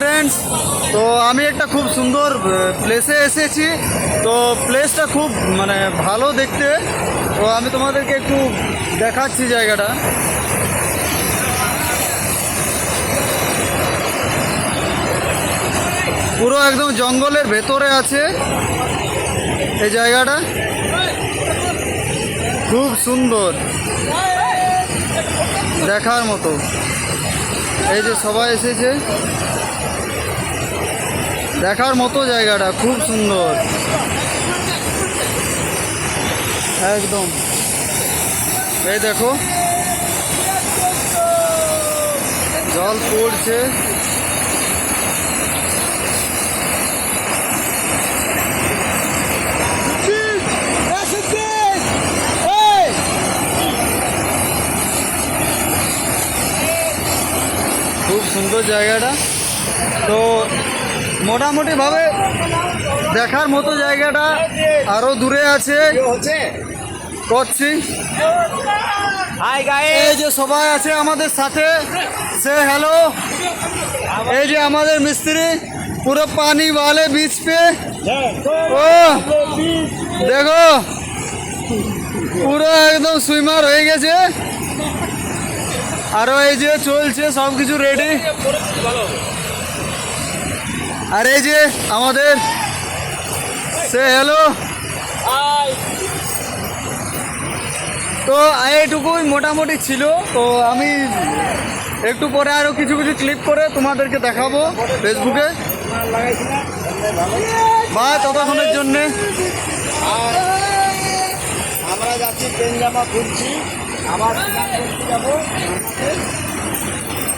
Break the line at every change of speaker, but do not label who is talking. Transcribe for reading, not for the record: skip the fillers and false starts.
Friends, তো আমি একটা খুব সুন্দর প্লেসে এসেছি। তো প্লেসটা খুব ভালো দেখতে। তো আমি তোমাদেরকে একটু দেখাচ্ছি জায়গাটা। পুরো একদম জঙ্গলের ভেতরে আছে এই জায়গাটা, খুব সুন্দর দেখার মতো। এই যে সবাই এসেছে, দেখার মতো জায়গাটা খুব সুন্দর একদম। এই দেখো জল পড়ছে, খুব সুন্দর জায়গাটা। তো মোটামুটি ভাবে দেখার মতো জায়গাটা আরো দূরে আছে করছি। এই যে সবাই আছে আমাদের সাথে, সে হ্যালো। এই যে আমাদের মিস্ত্রি পুরো পানি वाले बीच पे, ও দেখো পুরো একদম সুইমার হয়ে গেছে। আরো এই যে চলছে সব কিছু রেডি। আর এই যে আমাদের সে হ্যালো। তো এইটুকুই মোটামুটি ছিল। তো আমি একটু পরে আরো কিছু কিছু ক্লিপ করে তোমাদেরকে দেখাবো ফেসবুকে। বা ততক্ষণের জন্যে
আমরা যাচ্ছি ট্রেন জামা খুলছি, আবার যাবো।